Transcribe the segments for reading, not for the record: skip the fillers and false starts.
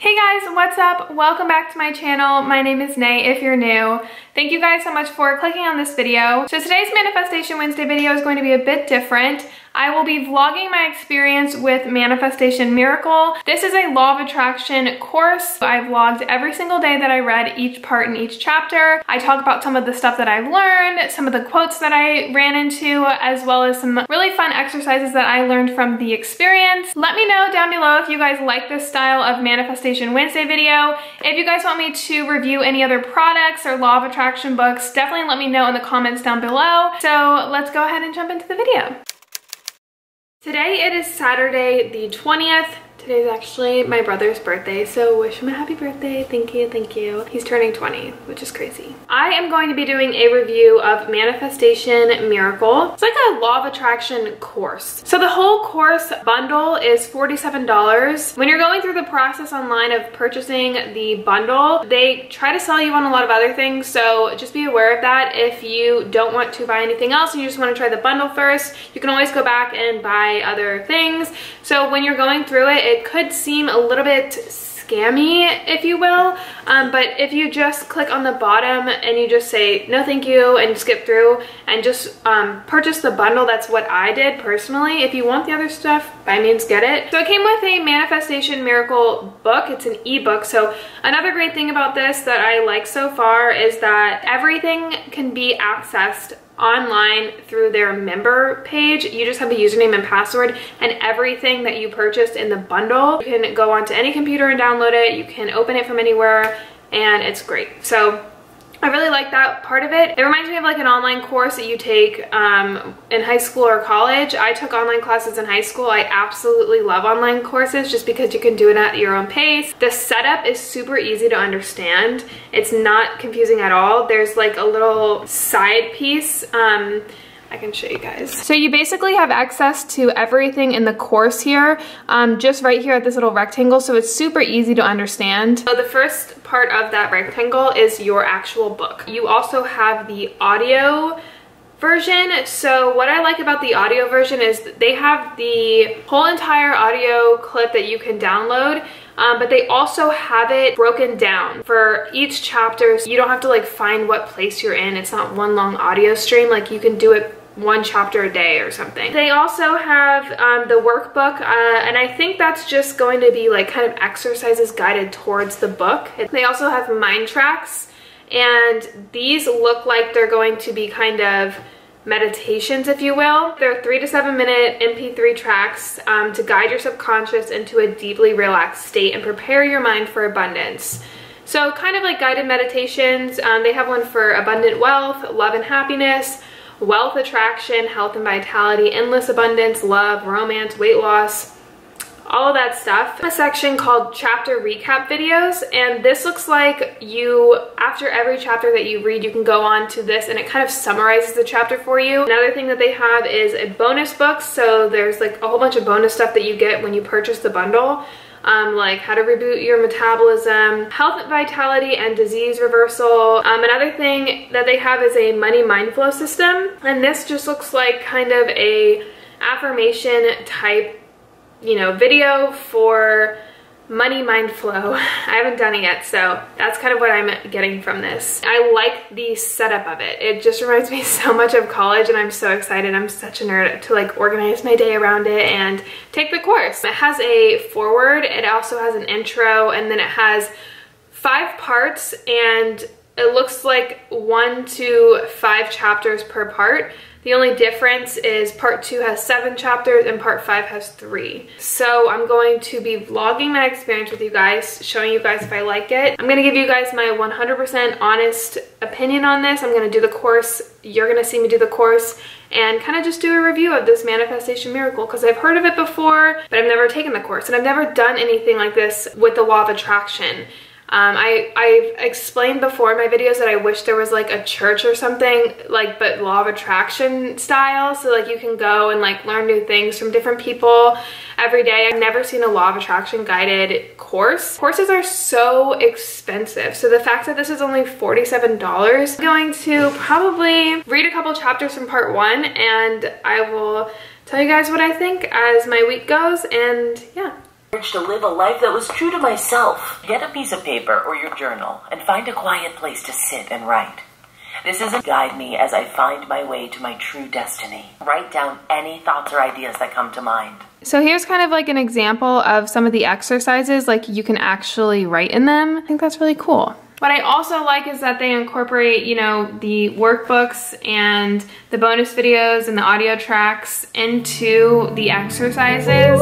Hey guys, what's up? Welcome back to my channel. My name is Nay if you're new. Thank you guys so much for clicking on this video. So today's Manifestation Wednesday video is going to be a bit different. I will be vlogging my experience with Manifestation Miracle. This is a Law of Attraction course. I vlogged every single day that I read each part in each chapter. I talk about some of the stuff that I've learned, some of the quotes that I ran into, as well as some really fun exercises that I learned from the experience. Let me know down below if you guys like this style of Manifestation Wednesday video. If you guys want me to review any other products or Law of Attraction books, definitely let me know in the comments down below. So let's go ahead and jump into the video. Today it is Saturday the 20th. Today's actually my brother's birthday, so wish him a happy birthday. Thank you, thank you. He's turning 20, which is crazy. I am going to be doing a review of Manifestation Miracle. It's like a Law of Attraction course. So the whole course bundle is $47. When you're going through the process online of purchasing the bundle, they try to sell you on a lot of other things, so just be aware of that. If you don't want to buy anything else and you just want to try the bundle first, you can always go back and buy other things. So when you're going through it, it could seem a little bit scammy, if you will, but if you just click on the bottom and you just say no thank you and skip through and just purchase the bundle, that's what I did personally. If you want the other stuff, by means get it. So it came with a Manifestation Miracle book. It's an ebook. So another great thing about this that I like so far is that everything can be accessed online through their member page. You just have a username and password, and everything that you purchased in the bundle, you can go onto any computer and download it. You can open it from anywhere, and it's great. So I really like that part of it. It reminds me of like an online course that you take in high school or college. I took online classes in high school. I absolutely love online courses just because you can do it at your own pace. The setup is super easy to understand. It's not confusing at all. There's like a little side piece. I can show you guys. So you basically have access to everything in the course here, just right here at this little rectangle, so it's super easy to understand. So the first part of that rectangle is your actual book. You also have the audio version. So what I like about the audio version is they have the whole entire audio clip that you can download, but they also have it broken down for each chapter, so you don't have to like find what place you're in. It's not one long audio stream. Like you can do it one chapter a day or something. They also have the workbook, and I think that's just going to be like kind of exercises guided towards the book. They also have mind tracks, and these look like they're going to be kind of meditations, if you will. They're 3 to 7 minute MP3 tracks to guide your subconscious into a deeply relaxed state and prepare your mind for abundance. So kind of like guided meditations. They have one for abundant wealth, love and happiness, wealth attraction, health and vitality, endless abundance, love, romance, weight loss, all of that stuff. A section called chapter recap videos, and this looks like you, after every chapter that you read, you can go on to this and it kind of summarizes the chapter for you. Another thing that they have is a bonus book, so there's like a whole bunch of bonus stuff that you get when you purchase the bundle. Like how to reboot your metabolism, health, vitality, and disease reversal. Another thing that they have is a money mind flow system, and this just looks like kind of a affirmation type, you know, video for money mind flow. I haven't done it yet, so that's kind of what I'm getting from this. I like the setup of it. It just reminds me so much of college, and I'm so excited. I'm such a nerd to like organize my day around it and take the course. It has a foreword, it also has an intro, and then it has 5 parts, and it looks like 1 to 5 chapters per part. The only difference is part 2 has 7 chapters and part 5 has 3. So I'm going to be vlogging my experience with you guys, showing you guys if I like it. I'm gonna give you guys my 100% honest opinion on this. I'm gonna do the course, you're gonna see me do the course, and kind of just do a review of this Manifestation Miracle, because I've heard of it before, but I've never taken the course, and I've never done anything like this with the Law of Attraction. I've explained before in my videos that I wish there was like a church or something, like, but Law of Attraction style, so like you can go and like learn new things from different people every day. I've never seen a Law of Attraction guided course. Courses are so expensive, so the fact that this is only $47, I'm going to probably read a couple chapters from part 1, and I will tell you guys what I think as my week goes, and yeah. To live a life that was true to myself. Get a piece of paper or your journal and find a quiet place to sit and write. This is to guide me as I find my way to my true destiny. Write down any thoughts or ideas that come to mind. So here's kind of like an example of some of the exercises, like you can actually write in them. I think that's really cool. What I also like is that they incorporate, you know, the workbooks and the bonus videos and the audio tracks into the exercises.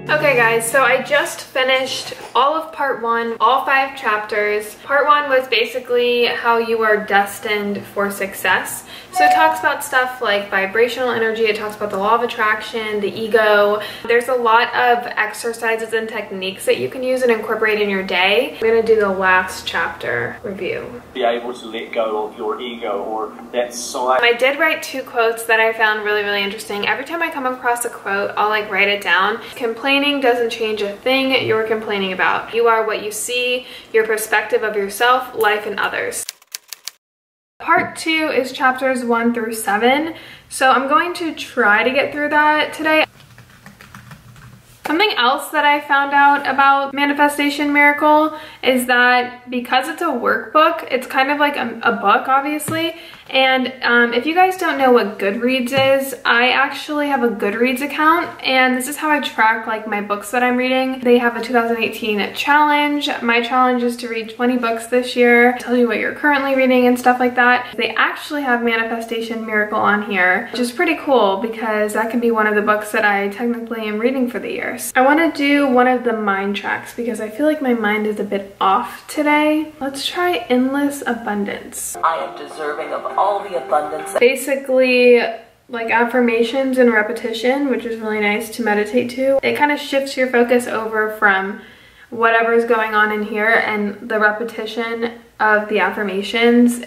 Okay guys, so I just finished all of part 1, all 5 chapters. Part 1 was basically how you are destined for success. So it talks about stuff like vibrational energy, it talks about the law of attraction, the ego. There's a lot of exercises and techniques that you can use and incorporate in your day. We're gonna do the last chapter review. Be able to let go of your ego or that side. I did write 2 quotes that I found really, really interesting. Every time I come across a quote, I'll like write it down. Complaining doesn't change a thing you're complaining about. You are what you see, your perspective of yourself, life, and others. Part 2 is chapters 1 through 7. So I'm going to try to get through that today. Something else that I found out about Manifestation Miracle is that because it's a workbook, it's kind of like a book, obviously. And if you guys don't know what Goodreads is, I actually have a Goodreads account, and this is how I track like my books that I'm reading. They have a 2018 challenge. My challenge is to read 20 books this year, tell you what you're currently reading and stuff like that. They actually have Manifestation Miracle on here, which is pretty cool because that can be one of the books that I technically am reading for the year. I want to do one of the mind tracks because I feel like my mind is a bit off today. Let's try Endless Abundance. I am deserving of all the abundance. Basically, like affirmations and repetition, which is really nice to meditate to. It kind of shifts your focus over from whatever's going on in here, and the repetition of the affirmations,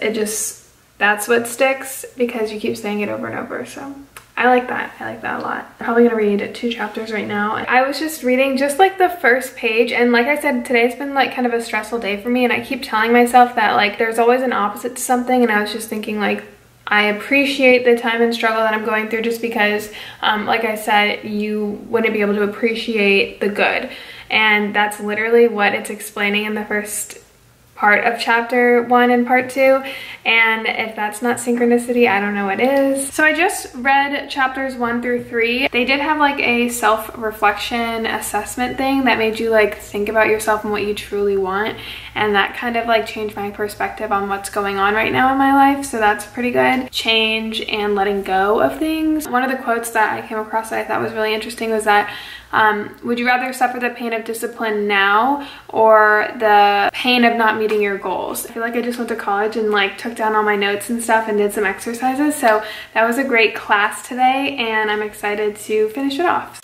that's what sticks because you keep saying it over and over. So I like that. I like that a lot. I'm probably gonna read 2 chapters right now. I was just reading just like the first page, and like I said, today's been like kind of a stressful day for me, and I keep telling myself that like there's always an opposite to something, and I was just thinking like I appreciate the time and struggle that I'm going through just because like I said, you wouldn't be able to appreciate the good, and that's literally what it's explaining in the first part of chapter 1 and part 2, and if that's not synchronicity, I don't know what is. So I just read chapters 1 through 3. They did have like a self-reflection assessment thing that made you like think about yourself and what you truly want, and that kind of like changed my perspective on what's going on right now in my life, so that's pretty good. Change and letting go of things. One of the quotes that I came across that I thought was really interesting was that would you rather suffer the pain of discipline now or the pain of not meeting your goals? I feel like I just went to college and like took down all my notes and stuff and did some exercises, so that was a great class today, and I'm excited to finish it off.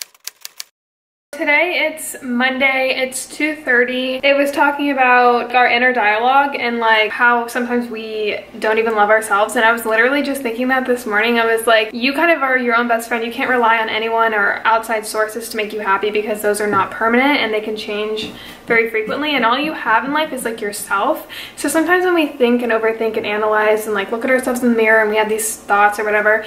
Today it's Monday, it's 2:30. It was talking about our inner dialogue and like how sometimes we don't even love ourselves, and I was literally just thinking that this morning. I was like, you kind of are your own best friend. You can't rely on anyone or outside sources to make you happy because those are not permanent and they can change very frequently, and all you have in life is like yourself. So sometimes when we think and overthink and analyze and like look at ourselves in the mirror and we have these thoughts or whatever,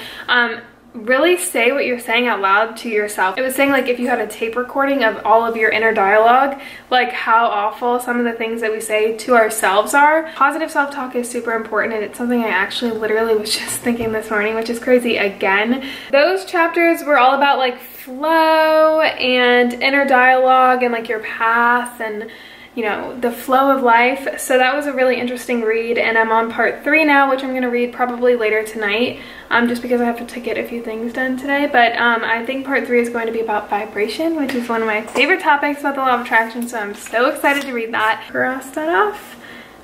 really say what you're saying out loud to yourself. It was saying like if you had a tape recording of all of your inner dialogue, like how awful some of the things that we say to ourselves are. Positive self-talk is super important, and it's something I actually literally was just thinking this morning, which is crazy again. Those chapters were all about like flow and inner dialogue and like your path and, you know, the flow of life. So that was a really interesting read, and I'm on part 3 now, which I'm going to read probably later tonight, just because I have to get a few things done today. But I think part 3 is going to be about vibration, which is one of my favorite topics about the law of attraction, so I'm so excited to read that. Cross that off.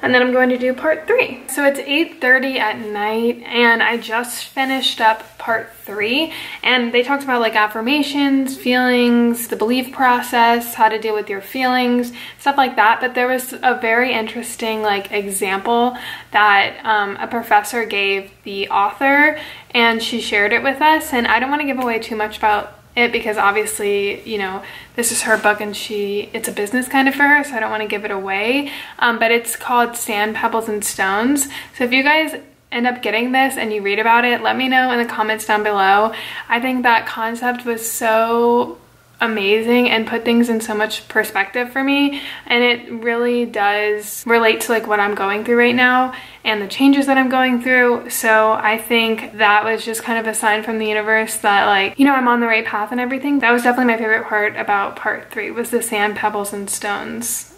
And then I'm going to do part 3. So it's 8:30 at night, and I just finished up part 3, and they talked about like affirmations, feelings, the belief process, how to deal with your feelings, stuff like that. But there was a very interesting like example that a professor gave the author, and she shared it with us, and I don't want to give away too much about it because obviously, you know, this is her book and it's a business kind of for her, so I don't want to give it away. But it's called Sand, Pebbles, and Stones. So if you guys end up getting this and you read about it, let me know in the comments down below. I think that concept was so amazing and put things in so much perspective for me, and it really does relate to like what I'm going through right now and the changes that I'm going through. So I think that was just kind of a sign from the universe that, like, you know, I'm on the right path and everything. That was definitely my favorite part about part 3, was the sand, pebbles, and stones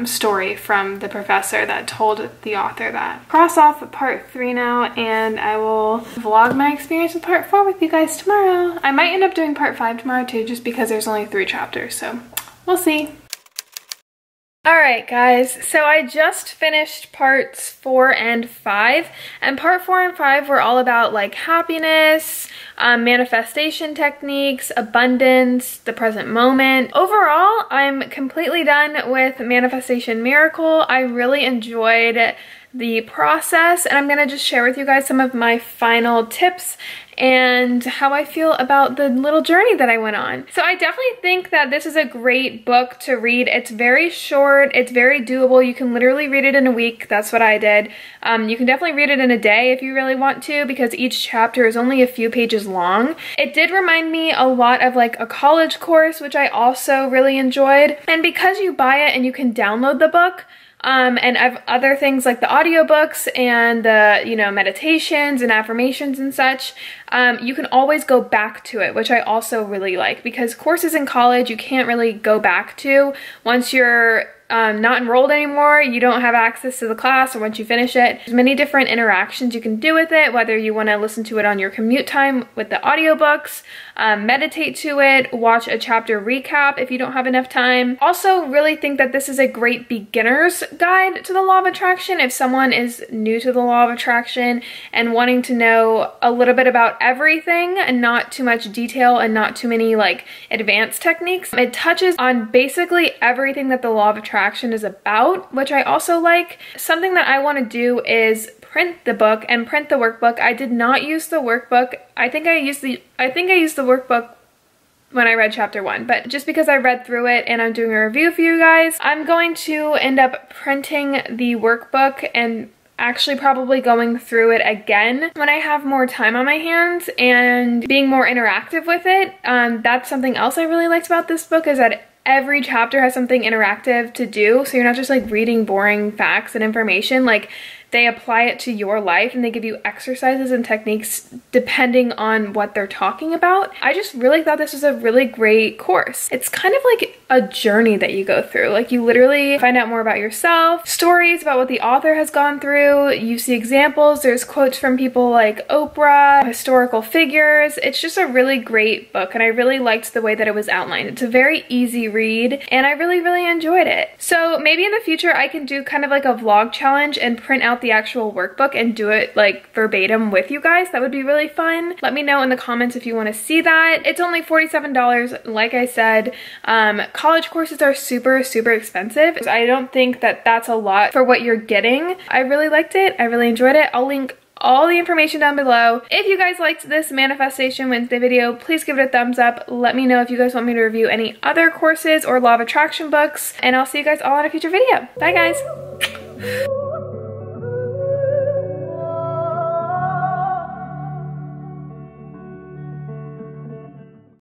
story from the professor that told the author that. Cross off part 3 now, and I will vlog my experience with part 4 with you guys tomorrow. I might end up doing part 5 tomorrow too, just because there's only 3 chapters, so we'll see. Alright guys, so I just finished parts 4 and 5, and part 4 and 5 were all about like happiness, manifestation techniques, abundance, the present moment. Overall, I'm completely done with Manifestation Miracle. I really enjoyed the process, and I'm gonna just share with you guys some of my final tips and how I feel about the little journey that I went on. So I definitely think that this is a great book to read. It's very short, it's very doable. You can literally read it in a week. That's what I did. You can definitely read it in a day if you really want to, because each chapter is only a few pages long. It did remind me a lot of like a college course, which I also really enjoyed. And because you buy it and you can download the book, and I've other things like the audiobooks and the, you know, meditations and affirmations and such, you can always go back to it, which I also really like, because courses in college you can't really go back to once you're not enrolled anymore. You don't have access to the class, or once you finish it. There's many different interactions you can do with it, whether you want to listen to it on your commute time with the audiobooks, meditate to it, watch a chapter recap if you don't have enough time. Also really think that this is a great beginner's guide to the law of attraction if someone is new to the law of attraction and wanting to know a little bit about everything and not too much detail and not too many like advanced techniques. It touches on basically everything that the law of attraction is about, which I also like. Something that I want to do is print the book and print the workbook. I did not use the workbook. I think I used the workbook when I read chapter 1, but just because I read through it and I'm doing a review for you guys, I'm going to end up printing the workbook and actually probably going through it again when I have more time on my hands and being more interactive with it. That's something else I really liked about this book, is that every chapter has something interactive to do, so you're not just like reading boring facts and information. Like, they apply it to your life and they give you exercises and techniques depending on what they're talking about. I just really thought this was a really great course. It's kind of like a journey that you go through. Like, you literally find out more about yourself, stories about what the author has gone through, you see examples, there's quotes from people like Oprah, historical figures. It's just a really great book, and I really liked the way that it was outlined. It's a very easy read and I really enjoyed it. So maybe in the future I can do kind of like a vlog challenge and print out the actual workbook and do it like verbatim with you guys. That would be really fun. Let me know in the comments if you want to see that. It's only $47, like I said. College courses are super expensive. I don't think that that's a lot for what you're getting. I really liked it. I really enjoyed it. I'll link all the information down below. If you guys liked this Manifestation Wednesday video, please give it a thumbs up. Let me know if you guys want me to review any other courses or law of attraction books, and I'll see you guys all in a future video. Bye guys.